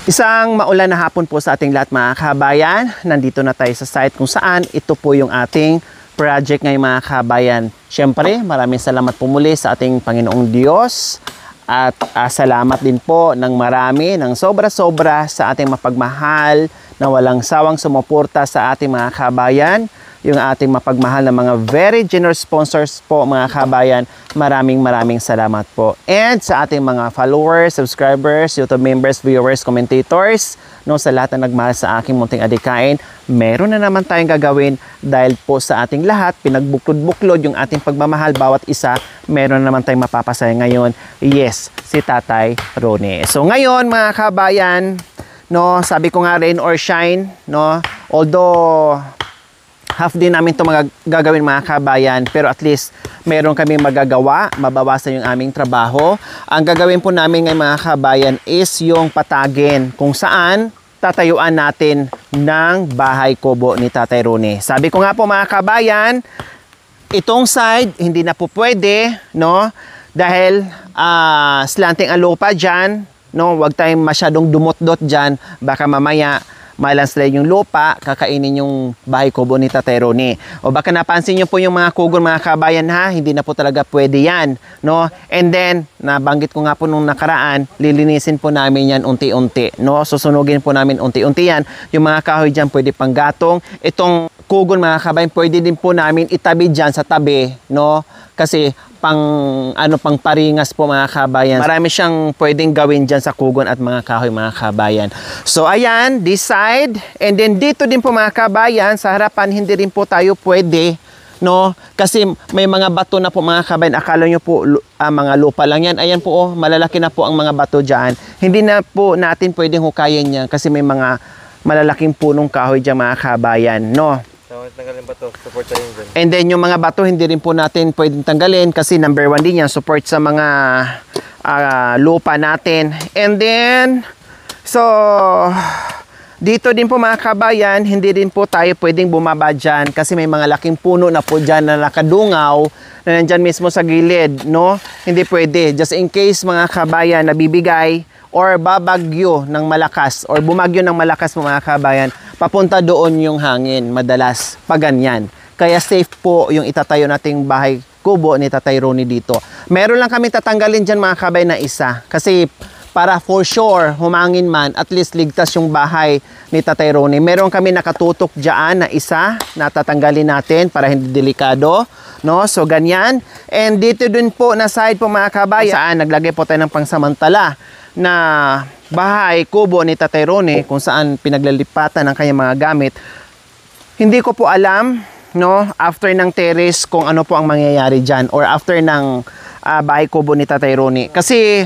Isang maulan na hapon po sa ating lahat mga kabayan. Nandito na tayo sa site kung saan ito po yung ating project ngayon mga kabayan. Siyempre, maraming salamat po muli sa ating Panginoong Diyos. At salamat din po ng marami, ng sobra-sobra sa ating mapagmahal na walang sawang sumuporta sa ating mga kabayan. Yung ating mapagmahal na mga very generous sponsors po mga kabayan. Maraming salamat po. And sa ating mga followers, subscribers, YouTube members, viewers, commentators, no, sa lahat na nagmahal sa aking munting adikain, meron na naman tayong gagawin dahil po sa ating lahat, pinagbuklod-buklod yung ating pagmamahal bawat isa, meron na naman tayong mapapasaya ngayon. Yes, si Tatay Ronnie. So ngayon mga kabayan, no, sabi ko nga rain or shine, no, although half din namin ito gagawin mga kabayan, pero at least meron kami magagawa, mabawasan yung aming trabaho. Ang gagawin po namin ngayon mga kabayan is yung patagin kung saan tatayuan natin ng bahay kubo ni Tatay Ronnie. Sabi ko nga po mga kabayan, itong side hindi na po pwede, no? Dahil slanting ang lupa dyan, no? Huwag tayong masyadong dumot-dot dyan, baka mamaya malandslide yung lupa, kakainin yung bahay kubo ni Tatay Ronnie. O baka napansin nyo po yung mga kugon mga kabayan ha, hindi na po talaga pwede yan, no? And then, nabanggit ko nga po nung nakaraan, lilinisin po namin yan unti-unti, no? Susunugin po namin unti-unti yan. Yung mga kahoy dyan pwede pang gatong. Itong kugon mga kabayan, pwede din po namin itabi dyan sa tabi, no? Kasi pang paringas po mga kabayan. Marami siyang pwedeng gawin dyan sa kugon at mga kahoy mga kabayan. So ayan, this side. And then dito din po mga kabayan, sa harapan hindi rin po tayo pwede, no? Kasi may mga bato na po mga kabayan. Akala nyo po mga lupa lang yan. Ayan po, oh, malalaki na po ang mga bato dyan. Hindi na po natin pwedeng hukayin yan kasi may mga malalaking punong kahoy dyan mga kabayan, no? Tanggalin bato, support tayo dyan. And then yung mga bato hindi rin po natin pwedeng tanggalin kasi number 1 din yan, support sa mga lupa natin. And then so dito din po mga kabayan, hindi rin po tayo pwedeng bumaba dyan kasi may mga laking puno na po dyan na nakadungaw na nandyan mismo sa gilid, no? Hindi pwede, just in case mga kabayan nabibigay or babagyo ng malakas or bumagyo ng malakas mga kabayan, papunta doon yung hangin madalas pag ganyan. Kaya safe po yung itatayo nating bahay kubo ni Tatay Ronnie dito. Meron lang kami tatanggalin dyan mga kabayan na isa kasi para for sure humangin man, at least ligtas yung bahay ni Tatay Ronnie. Meron kami nakatutok dyan na isa na tatanggalin natin para hindi delikado, no? So ganyan. And dito din po na side po mga kabayan, saan naglagay po tayo ng pangsamantala na bahay kubo ni Tatay Ronnie kung saan pinaglalipatan ng kanyang mga gamit. Hindi ko po alam, no, after ng terrace kung ano po ang mangyayari dyan or after ng bahay kubo ni Tatay Ronnie. Kasi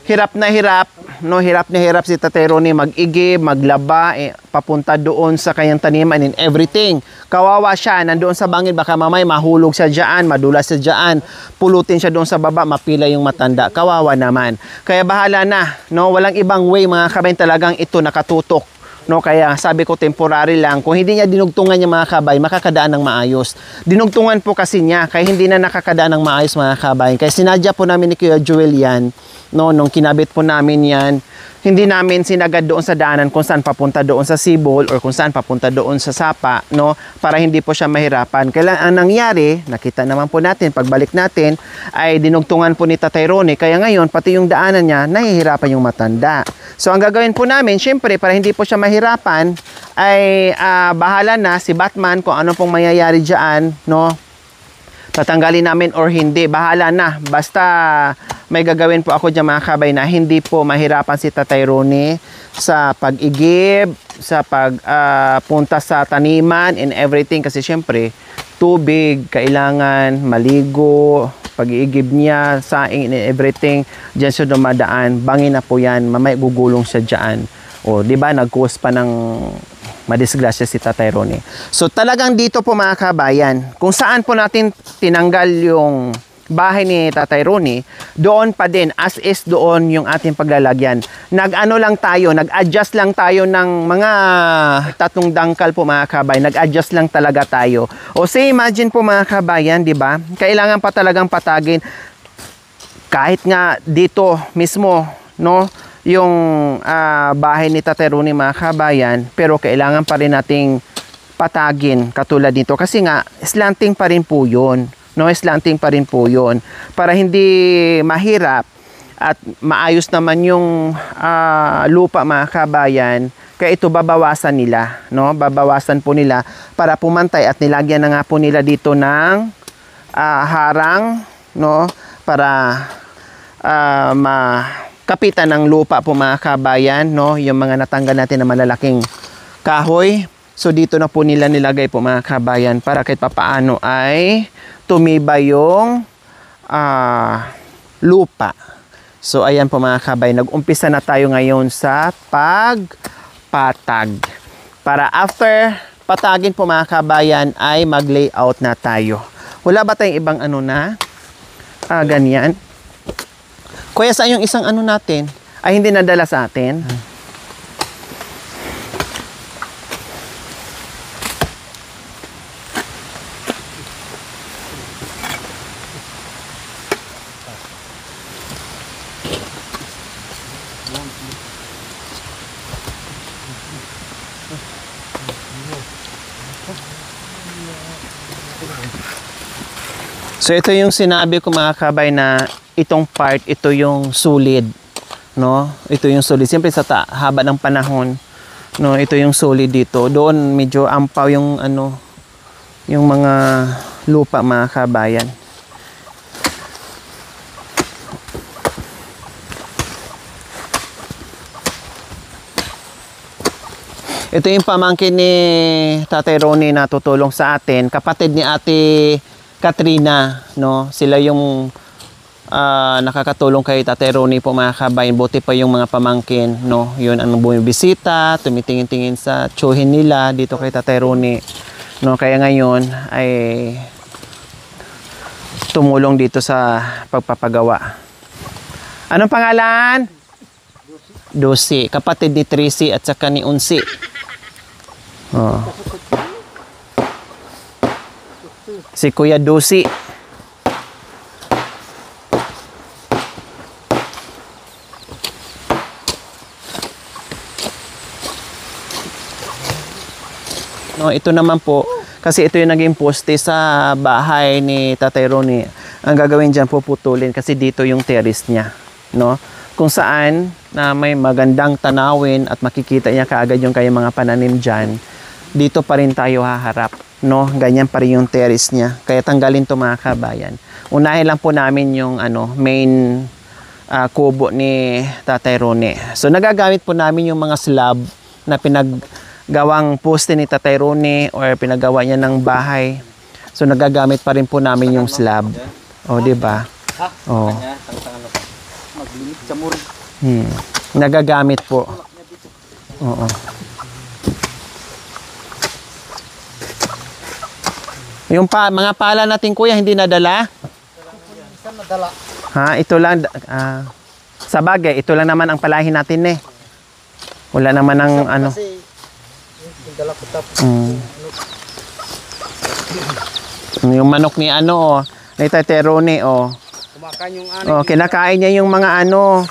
hirap na hirap, no, hirap na hirap si Tatay Ronnie mag-igib, maglaba, papunta doon sa kanyang taniman and everything. Kawawa siya, nandoon sa bangin, baka mamay mahulog siya dyan, madulas siya dyan, pulutin siya doon sa baba, mapila yung matanda. Kawawa naman. Kaya bahala na, no, walang ibang way mga kabayan, talagang ito nakatutok. No, kaya sabi ko temporary lang. Kung hindi niya dinugtungan yung mga kabay, makakadaan ng maayos. Dinugtungan po kasi niya, kaya hindi na nakakadaan ng maayos mga kabayan. Kaya sinadya po namin ni Kuya Joel yan, no, nung kinabit po namin yan, hindi namin sinagad doon sa daanan kung saan papunta doon sa Sibol or kung saan papunta doon sa Sapa, no, para hindi po siya mahirapan. Kaya ang nangyari, nakita naman po natin, pagbalik natin, ay dinugtungan po ni Tatay Ronnie. Kaya ngayon, pati yung daanan niya, nahihirapan yung matanda. So ang gagawin po namin, syempre, para hindi po siya mahirapan, ay bahala na si Batman kung ano pong mangyayari dyan, no, tatanggalin namin or hindi, bahala na. Basta may gagawin po ako dyan mga kabay na hindi po mahirapan si Tatay Ronnie sa pag-igib, sa pagpunta sa taniman and everything. Kasi syempre, tubig, kailangan maligo, pag-iigib niya, saing and everything, dyan siya dumadaan. Bangin na po yan, mamay gugulong siya dyan. O, di ba, nag-cause pa ng madisgrasya si Tatay Ronnie. So talagang dito po mga kabayan, kung saan po natin tinanggal yung bahay ni Tatay Ronnie, doon pa din, as is doon yung ating paglalagyan. Nag-ano lang tayo, nag-adjust lang tayo ng mga 3 dangkal po mga kabayan. Nag-adjust lang talaga tayo. O say, imagine po mga kabayan, di ba? Kailangan pa talagang patagin. Kahit nga dito mismo, no? yung bahay ni Tatay Rooney mga kabayan, pero kailangan pa rin nating patagin katulad nito kasi nga slanting pa rin po yun, no? Slanting pa rin po yun para hindi mahirap at maayos naman yung lupa mga kabayan. Kaya ito babawasan nila, no? Babawasan po nila para pumantay at nilagyan na nga po nila dito ng harang, no? Para makapitan ng lupa po mga kabayan, no? Yung mga natanggal natin na malalaking kahoy. So dito na po nila nilagay po mga kabayan para kahit papaano ay tumibay yung lupa. So ayan po mga kabayan, nag-umpisa na tayo ngayon sa pagpatag. Para after patagin po mga kabayan ay mag-layout na tayo. Wala ba tayong ibang ano na? Ganyan. Kuya, saan yung isang ano natin? Ay, hindi nadala sa atin. So ito yung sinabi ko mga kabay na itong part, ito yung solid, no? Ito yung solid. Siyempre sa haba ng panahon, no, ito yung solid dito. Doon medyo ampaw yung ano, yung mga lupa mga kabayan. Ito yung pamangkin ni Tatay Rooney na tutulong sa atin, kapatid ni Ate Katrina, no? Sila yung nakakatulong kay Tatay Rooney po mga kabayan. Buti pa yung mga pamangkin, no? Yun ang bumibisita, tumitingin-tingin sa tsuhin nila dito kay Tatay Rooney, no? Kaya ngayon ay tumulong dito sa pagpapagawa. Anong pangalan? Dusi. Kapatid ni Tracy at saka ni Unsi. Oh. Si Kuya Dusi. No, ito naman po, kasi ito yung naging poste sa bahay ni Tatay Rooney. Ang gagawin dyan, puputulin kasi dito yung terrace niya, no? Kung saan na may magandang tanawin at makikita niya kaagad yung kayong mga pananim dyan, dito pa rin tayo haharap, no? Ganyan pa rin yung terrace niya. Kaya tanggalin to mga kabayan. Unahin lang po namin yung main kubo ni Tatay Rooney. So nagagamit po namin yung mga slab na pinaggawang poste ni Tatay Rooney or pinagawa niya ng bahay. So nagagamit pa rin po namin yung slab. O, di ba? Oh. Nagagamit po. Oo. Yung mga pala natin kuya, hindi nadala? Ha, ito lang. Sa bagay, ito lang naman ang palahin natin eh. Wala naman ang ano. Yung manok ni ano, ni Tatay Rooney, kumakain yung ano. Kinakain niya yung mga ano.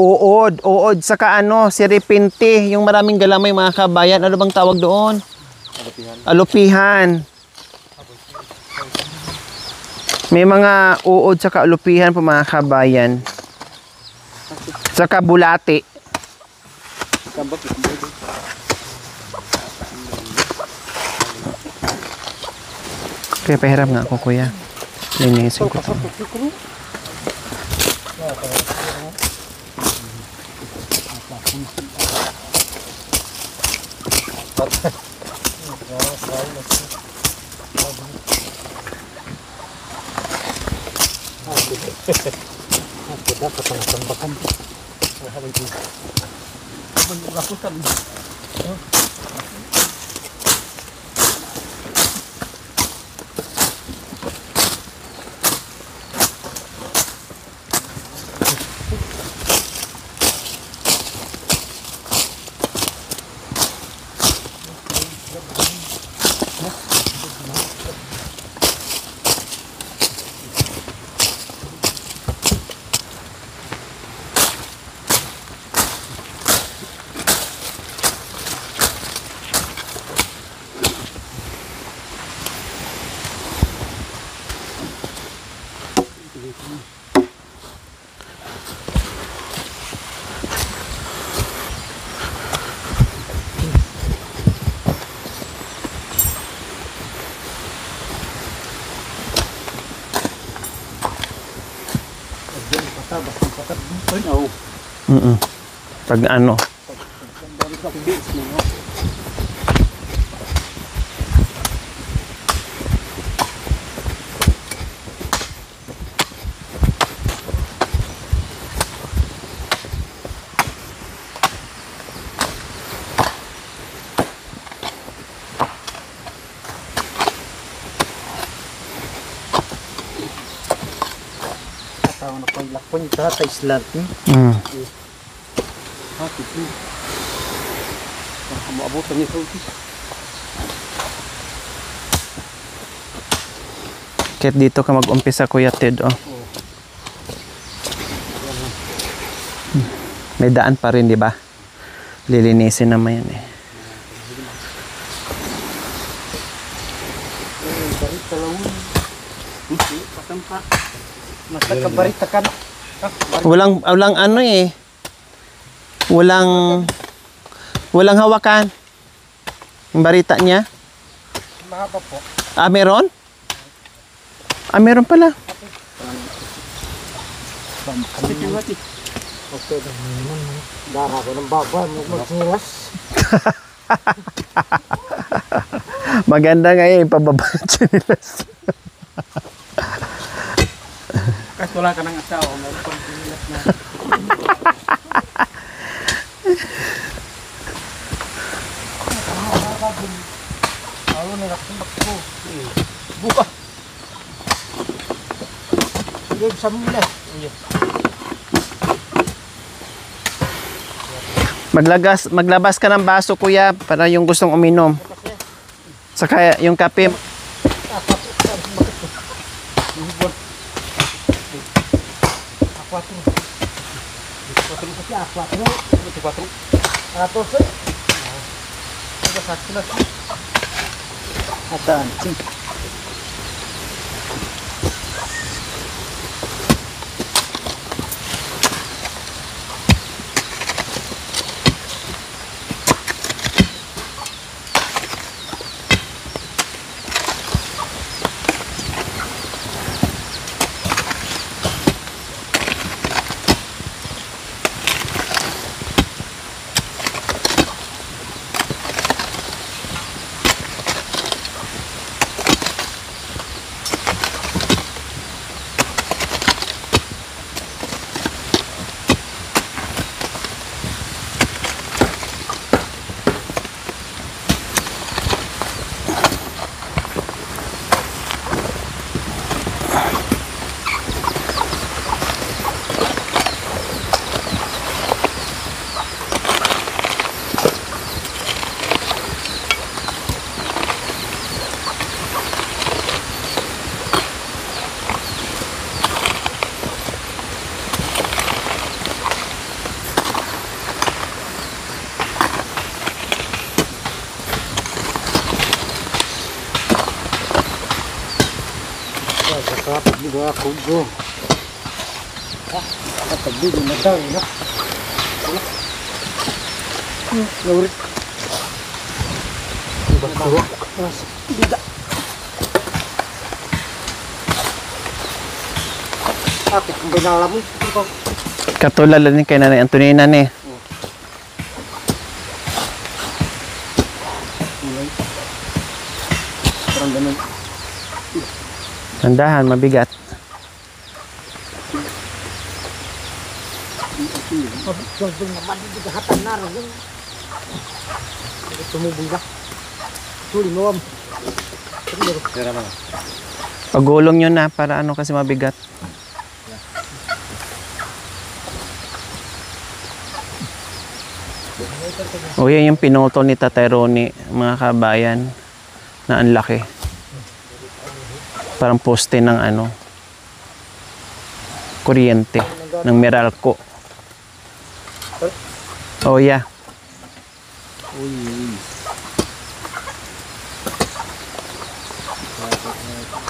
Uod, saka ano, siripinti, yung maraming galamay mga kabayan. Ano bang tawag doon? Alupihan. May mga uod saka alupihan po mga kabayan. Saka bulati. Kaya pahiram nga ako kuya. Linisin ko to. Pag ano. Tao na paglakpan ito sa island ni. Ha, tipid. Para maabutan niya ito. Kahit dito ka mag-umpisa, Kuya Ted, oh. May daan pa rin, di ba? Lilinisin naman yan, eh. Barita lang. Pasampa. Nagkabarita ka na. Walang ano, eh. Walang hawakan. Yung barita niya. Mahaba po. Ah, meron? Ah, meron pala. Kasi tingati. Okay, dara ko ng baba, magsiras. Maganda nga yun, pababa ng chinilas. Kasi wala ka ng asawa, meron pang sinilas na. Ako na nakasimbak ko. Buka. Sige, sa mula. Maglabas ka ng baso, Kuya, para yung gustong uminom. Saka yung kape. Ataan. Kapag di ba ako go? Kapag di na daw, no? Laurit. Diba ko? Bida. Kapit kung binala mo, Katulad din kay Nanay Antonina, ni. parang ganun. Tandahan, mabigat. Gagawin naman, hindi kahatan na rin. Tumubong ka. Suli mo, am. Pagulong nyo na para ano kasi mabigat. O yan yung pinutol ni Tatay Ronnie, mga kabayan, na ang laki. Parang poste ng ano, kuryente, ng Meralco. Oh yeah.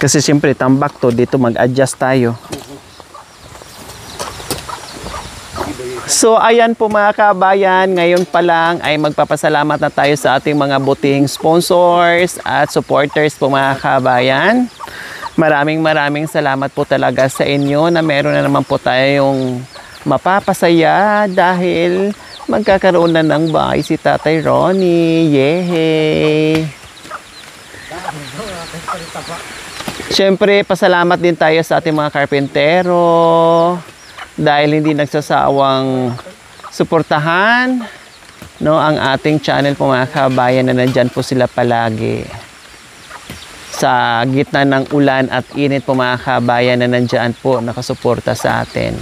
Kasi siyempre tambak to, dito mag-adjust tayo. So ayan po mga kabayan, ngayon pa lang ay magpapasalamat na tayo sa ating mga butihing sponsors at supporters po mga kabayan. Maraming salamat po talaga sa inyo na meron na naman po tayong mapapasaya dahil magkakaroon na ng bahay si Tatay Ronnie. Yehey! Siyempre, pasalamat din tayo sa ating mga karpentero dahil hindi nagsasawang suportahan no, ang ating channel po mga kabayan na nandyan po sila palagi. Sa gitna ng ulan at init po mga kabayan na nandyan po nakasuporta sa atin.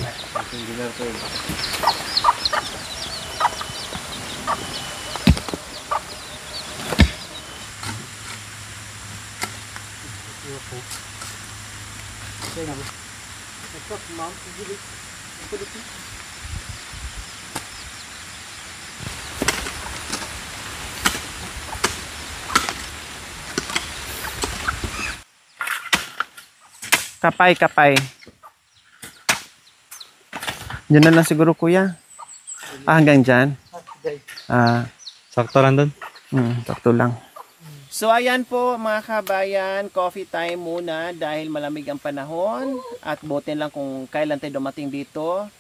Kapay. Diyan na lang siguro kuya. Hanggang dyan. Sakto lang doon. Sakto lang. So ayan po mga kabayan, coffee time muna dahil malamig ang panahon at butin lang kung kailan tayo dumating dito.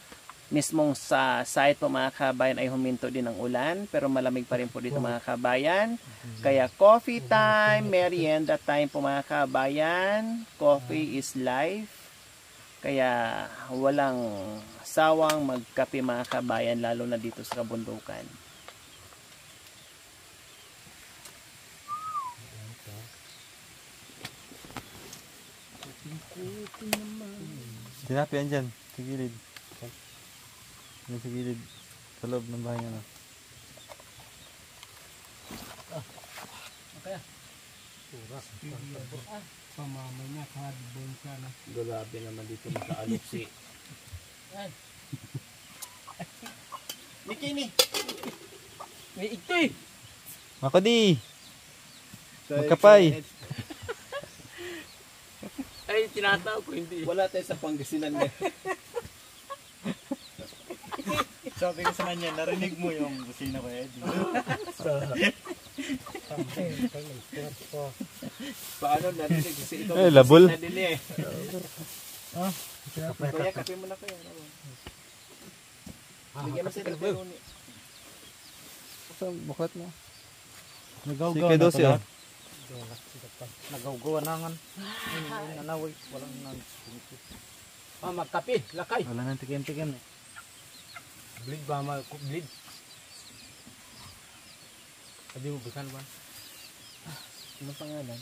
Mismong sa site po mga kabayan ay huminto din ang ulan pero malamig pa rin po dito mga kabayan. Kaya coffee time, merienda time po mga kabayan. Coffee is life. Kaya walang sawang magkape mga kabayan lalo na dito sa kabundukan. Tinapi yan dyan. Sa gilid. Yan sa gilid. Sa loob ng bahay nga. Pamamay niya, kahadibon ka na. Grabe naman dito makaalok si Nikini. May itoy! Ako di! Magkapay! Ay, tinatawag ko hindi. Wala tayo sa Pangasinan eh. Sabi ko sa kanya, narinig mo yung busina ko Eddie. Paano narinig? Kasi ikaw Ay, labol. nadili eh. Kaya kape mo na kayo. Bigyan mo si Tatay Ronnie. Sa bukat mo. Si Nagawgaw na Kedosi pala. ah. Nagawgaw na nga. Nanaway. Walang magkape. Lakay. Wala nang tikim-tikim eh. Bleed ba? Bleed. Sabi mo, bukan ba? Ano pangalan?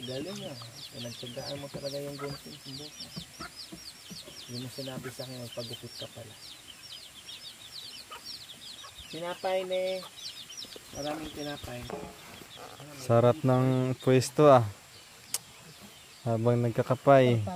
Galing niya. Pinagtagdaan mo talaga yung gunting. Hindi mo sinabi sa akin magpagupit ka pala. Tinapay ne. Maraming tinapay. Sarap ng pwesto ah. Habang nagkakapay.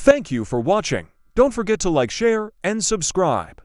Thank you for watching. Don't forget to like, share, and subscribe.